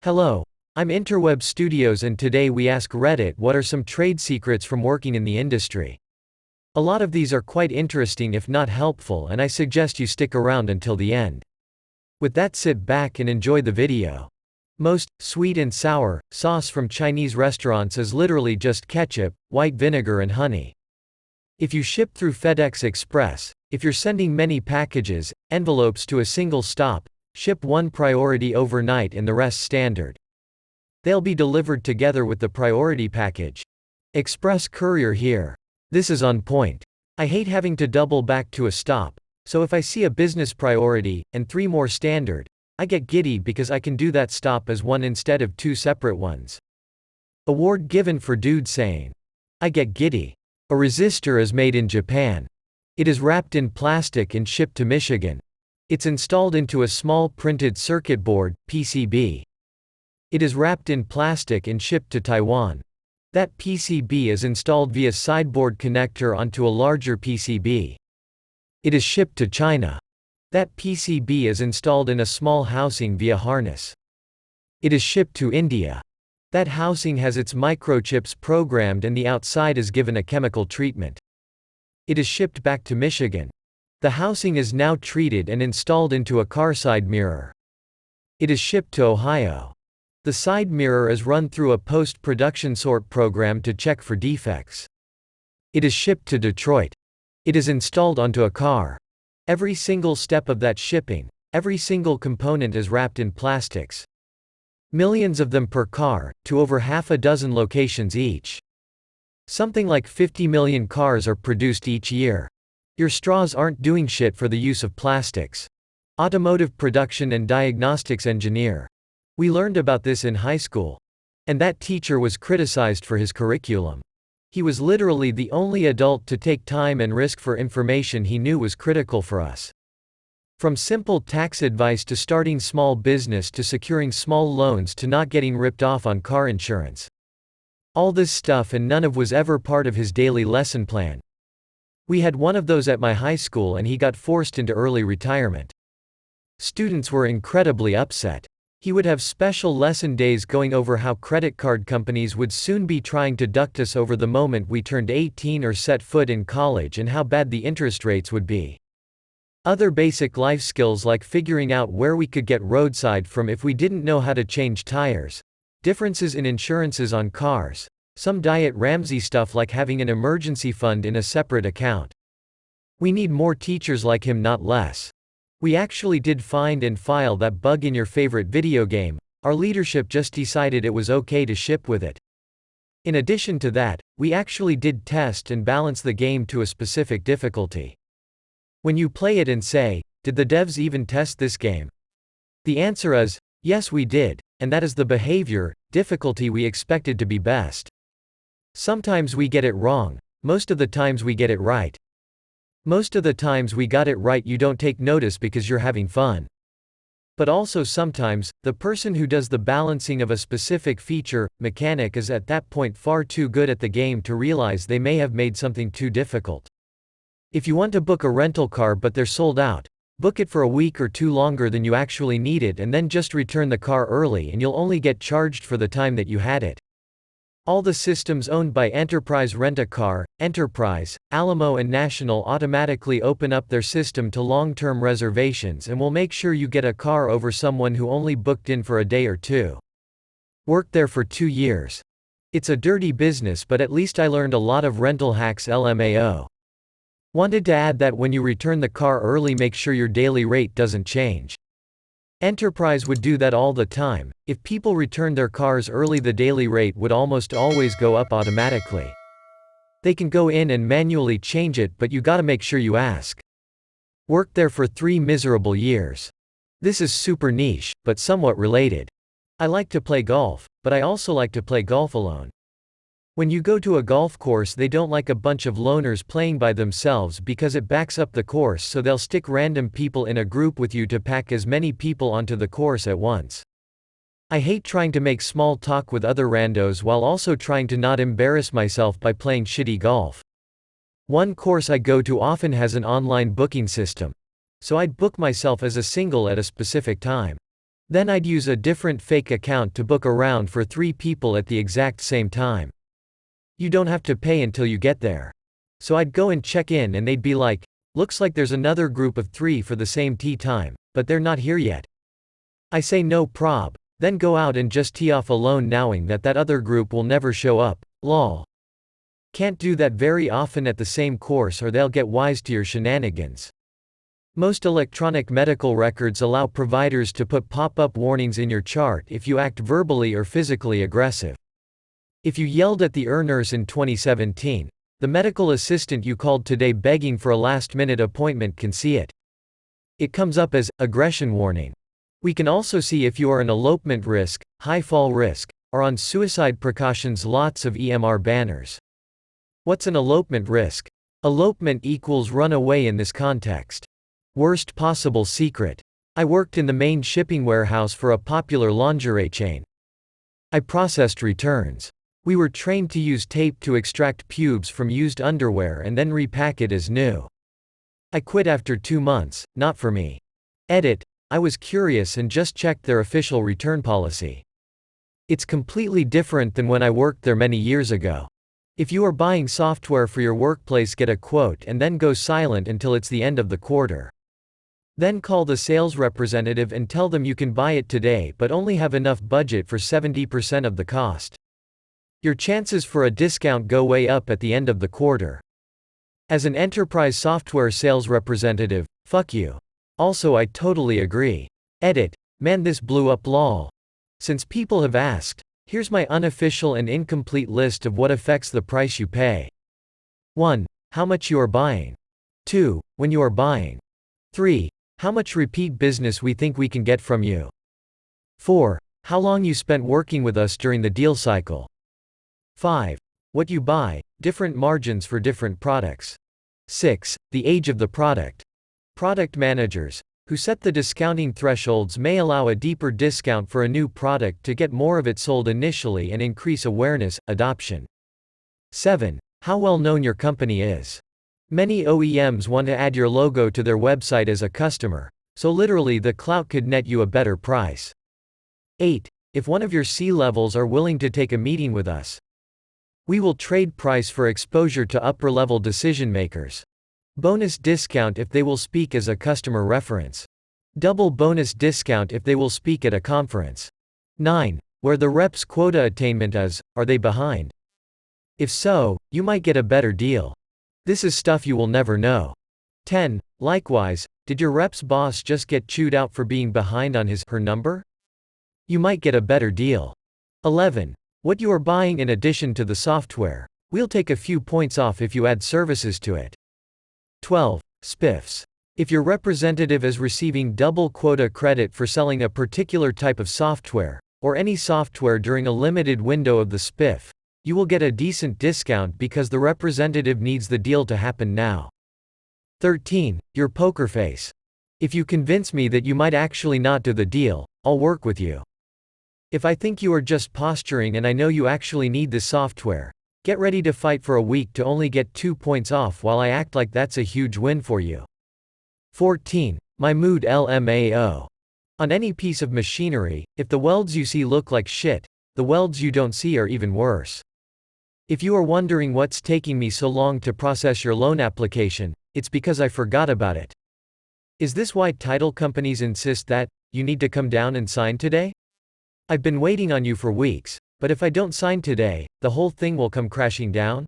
Hello. I'm Interweb Studios and today we ask Reddit what are some trade secrets from working in the industry. A lot of these are quite interesting if not helpful, and I suggest you stick around until the end. With that, sit back and enjoy the video. Most sweet and sour sauce from Chinese restaurants is literally just ketchup, white vinegar and honey. If you ship through FedEx Express, if you're sending many packages, envelopes to a single stop, ship one priority overnight and the rest standard. They'll be delivered together with the priority package. Express courier here. This is on point. I hate having to double back to a stop, so if I see a business priority, and 3 more standard, I get giddy because I can do that stop as one instead of 2 separate ones. Award given for dude saying, "I get giddy." A resistor is made in Japan. It is wrapped in plastic and shipped to Michigan. It's installed into a small printed circuit board, PCB. It is wrapped in plastic and shipped to Taiwan. That PCB is installed via sideboard connector onto a larger PCB. It is shipped to China. That PCB is installed in a small housing via harness. It is shipped to India. That housing has its microchips programmed and the outside is given a chemical treatment. It is shipped back to Michigan. The housing is now treated and installed into a car side mirror. It is shipped to Ohio. The side mirror is run through a post-production sort program to check for defects. It is shipped to Detroit. It is installed onto a car. Every single step of that shipping, every single component is wrapped in plastics. Millions of them per car, to over half a dozen locations each. Something like 50 million cars are produced each year. Your straws aren't doing shit for the use of plastics. Automotive production and diagnostics engineer. We learned about this in high school. And that teacher was criticized for his curriculum. He was literally the only adult to take time and risk for information he knew was critical for us. From simple tax advice to starting small business to securing small loans to not getting ripped off on car insurance. All this stuff and none of was ever part of his daily lesson plan. We had one of those at my high school and he got forced into early retirement. Students were incredibly upset. He would have special lesson days going over how credit card companies would soon be trying to duct us over the moment we turned 18 or set foot in college and how bad the interest rates would be. Other basic life skills like figuring out where we could get roadside from if we didn't know how to change tires, differences in insurances on cars, some Diet Ramsay stuff like having an emergency fund in a separate account. We need more teachers like him, not less. We actually did find and file that bug in your favorite video game. Our leadership just decided it was okay to ship with it. In addition to that, we actually did test and balance the game to a specific difficulty. When you play it and say, "Did the devs even test this game?" The answer is, yes we did, and that is the behavior, difficulty we expected to be best. Sometimes we get it wrong, most of the times we get it right. Most of the times we got it right you don't take notice because you're having fun. But also sometimes, the person who does the balancing of a specific feature, mechanic is at that point far too good at the game to realize they may have made something too difficult. If you want to book a rental car but they're sold out, book it for a week or 2 longer than you actually need it and then just return the car early and you'll only get charged for the time that you had it. All the systems owned by Enterprise Rent-A-Car, Enterprise, Alamo and National automatically open up their system to long-term reservations and will make sure you get a car over someone who only booked in for a day or 2. Worked there for 2 years. It's a dirty business but at least I learned a lot of rental hacks LMAO. Wanted to add that when you return the car early make sure your daily rate doesn't change. Enterprise would do that all the time. If people returned their cars early the daily rate would almost always go up automatically. They can go in and manually change it but you gotta make sure you ask. Worked there for 3 miserable years. This is super niche, but somewhat related. I like to play golf, but I also like to play golf alone. When you go to a golf course they don't like a bunch of loners playing by themselves because it backs up the course, so they'll stick random people in a group with you to pack as many people onto the course at once. I hate trying to make small talk with other randos while also trying to not embarrass myself by playing shitty golf. One course I go to often has an online booking system. So I'd book myself as a single at a specific time. Then I'd use a different fake account to book a round for 3 people at the exact same time. You don't have to pay until you get there. So I'd go and check in and they'd be like, looks like there's another group of 3 for the same tee time, but they're not here yet. I say no prob, then go out and just tee off alone knowing that that other group will never show up, lol. Can't do that very often at the same course or they'll get wise to your shenanigans. Most electronic medical records allow providers to put pop-up warnings in your chart if you act verbally or physically aggressive. If you yelled at the nurse in 2017, the medical assistant you called today begging for a last-minute appointment can see it. It comes up as aggression warning. We can also see if you are an elopement risk, high fall risk, or on suicide precautions. Lots of EMR banners. What's an elopement risk? Elopement equals run away in this context. Worst possible secret. I worked in the main shipping warehouse for a popular lingerie chain. I processed returns. We were trained to use tape to extract pubes from used underwear and then repack it as new. I quit after 2 months, not for me. Edit. I was curious and just checked their official return policy. It's completely different than when I worked there many years ago. If you are buying software for your workplace, get a quote and then go silent until it's the end of the quarter. Then call the sales representative and tell them you can buy it today but only have enough budget for 70% of the cost. Your chances for a discount go way up at the end of the quarter. As an enterprise software sales representative, fuck you. Also, I totally agree. Edit. Man, this blew up lol. Since people have asked, here's my unofficial and incomplete list of what affects the price you pay. 1. How much you are buying. 2. When you are buying. 3. How much repeat business we think we can get from you. 4. How long you spent working with us during the deal cycle. 5. What you buy, different margins for different products. 6. The age of the product. Product managers, who set the discounting thresholds, may allow a deeper discount for a new product to get more of it sold initially and increase awareness, adoption. 7. How well known your company is. Many OEMs want to add your logo to their website as a customer, so literally the clout could net you a better price. 8. If one of your C-levels are willing to take a meeting with us, we will trade price for exposure to upper-level decision-makers. Bonus discount if they will speak as a customer reference. Double bonus discount if they will speak at a conference. 9. Where the rep's quota attainment is, are they behind? If so, you might get a better deal. This is stuff you will never know. 10. Likewise, did your rep's boss just get chewed out for being behind on his/her number? You might get a better deal. 11. What you are buying in addition to the software. We'll take a few points off if you add services to it. 12. Spiffs. If your representative is receiving double quota credit for selling a particular type of software, or any software during a limited window of the spiff, you will get a decent discount because the representative needs the deal to happen now. 13. Your poker face. If you convince me that you might actually not do the deal, I'll work with you. If I think you are just posturing and I know you actually need this software, get ready to fight for a week to only get 2 points off while I act like that's a huge win for you. 14. My mood LMAO. On any piece of machinery, if the welds you see look like shit, the welds you don't see are even worse. If you are wondering what's taking me so long to process your loan application, it's because I forgot about it. Is this why title companies insist that you need to come down and sign today? I've been waiting on you for weeks, but if I don't sign today, the whole thing will come crashing down?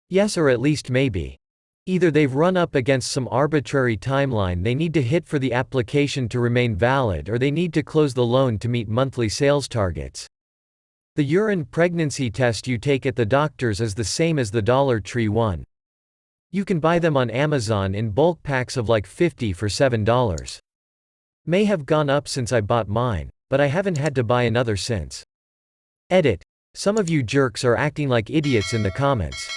Yes, or at least maybe. Either they've run up against some arbitrary timeline they need to hit for the application to remain valid, or they need to close the loan to meet monthly sales targets. The urine pregnancy test you take at the doctor's is the same as the Dollar Tree one. You can buy them on Amazon in bulk packs of like 50 for $7. May have gone up since I bought mine, but I haven't had to buy another since. Edit. Some of you jerks are acting like idiots in the comments.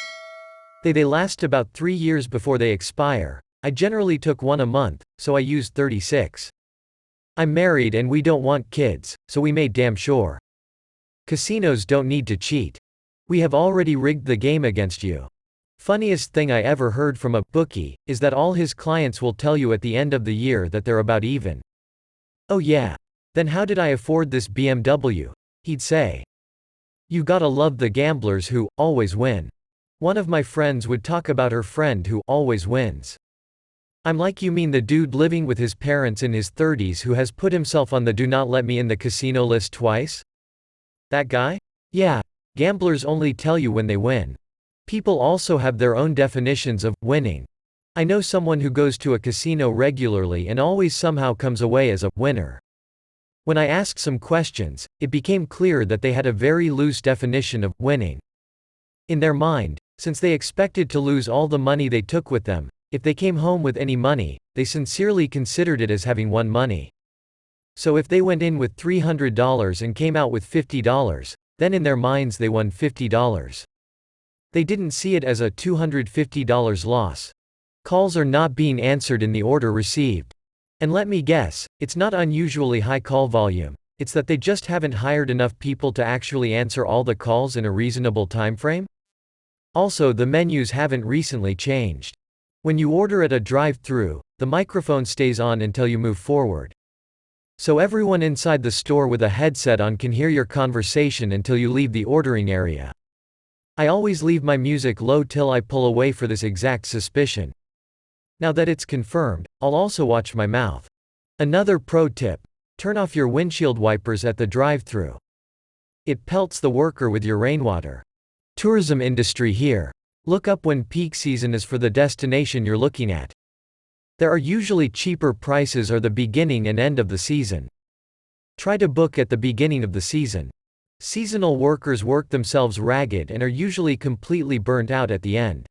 They last about 3 years before they expire. I generally took one a month, so I used 36. I'm married and we don't want kids, so we made damn sure. Casinos don't need to cheat. We have already rigged the game against you. Funniest thing I ever heard from a bookie is that all his clients will tell you at the end of the year that they're about even. Oh yeah. "Then how did I afford this BMW?" he'd say. "You gotta love the gamblers who always win." One of my friends would talk about her friend who always wins. I'm like, you mean the dude living with his parents in his 30s who has put himself on the do not let me in the casino list twice? That guy? Yeah. Gamblers only tell you when they win. People also have their own definitions of winning. I know someone who goes to a casino regularly and always somehow comes away as a winner. When I asked some questions, it became clear that they had a very loose definition of winning. In their mind, since they expected to lose all the money they took with them, if they came home with any money, they sincerely considered it as having won money. So if they went in with $300 and came out with $50, then in their minds they won $50. They didn't see it as a $250 loss. Calls are not being answered in the order received. And let me guess, it's not unusually high call volume, it's that they just haven't hired enough people to actually answer all the calls in a reasonable time frame? Also, the menus haven't recently changed. When you order at a drive-thru, the microphone stays on until you move forward. So everyone inside the store with a headset on can hear your conversation until you leave the ordering area. I always leave my music low till I pull away for this exact suspicion. Now that it's confirmed, I'll also watch my mouth. Another pro tip: turn off your windshield wipers at the drive-thru. It pelts the worker with your rainwater. Tourism industry here. Look up when peak season is for the destination you're looking at. There are usually cheaper prices or the beginning and end of the season. Try to book at the beginning of the season. Seasonal workers work themselves ragged and are usually completely burnt out at the end.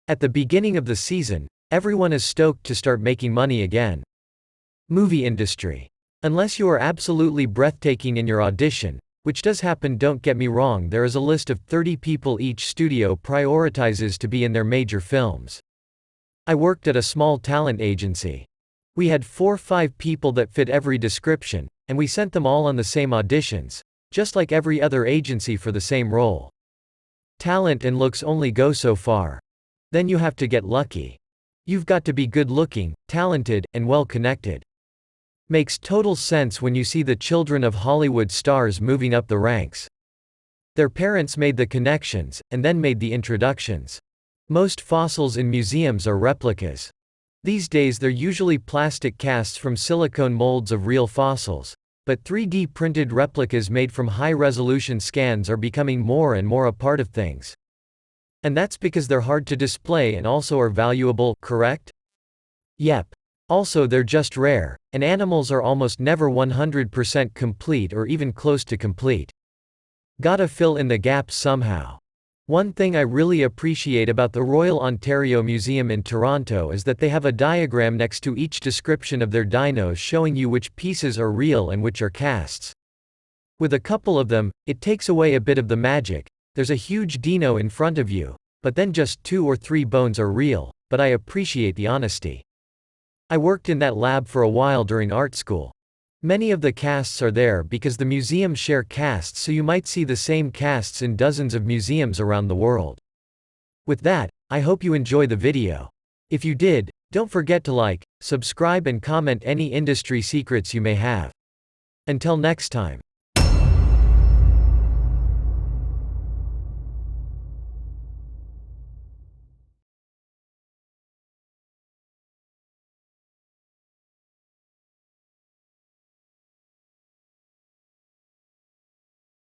At the beginning of the season, everyone is stoked to start making money again. Movie industry. Unless you are absolutely breathtaking in your audition, which does happen, don't get me wrong, there is a list of 30 people each studio prioritizes to be in their major films. I worked at a small talent agency. We had 4-5 people that fit every description, and we sent them all on the same auditions, just like every other agency for the same role. Talent and looks only go so far. Then you have to get lucky. You've got to be good looking, talented, and well connected. Makes total sense when you see the children of Hollywood stars moving up the ranks. Their parents made the connections, and then made the introductions. Most fossils in museums are replicas. These days they're usually plastic casts from silicone molds of real fossils, but 3D printed replicas made from high-resolution scans are becoming more and more a part of things. And that's because they're hard to display and also are valuable, correct? Yep. Also, they're just rare, and animals are almost never 100% complete or even close to complete. Gotta fill in the gaps somehow. One thing I really appreciate about the Royal Ontario Museum in Toronto is that they have a diagram next to each description of their dinos showing you which pieces are real and which are casts. With a couple of them, it takes away a bit of the magic. There's a huge dino in front of you, but then just 2 or 3 bones are real, but I appreciate the honesty. I worked in that lab for a while during art school. Many of the casts are there because the museums share casts, so you might see the same casts in dozens of museums around the world. With that, I hope you enjoy the video. If you did, don't forget to like, subscribe and comment any industry secrets you may have. Until next time.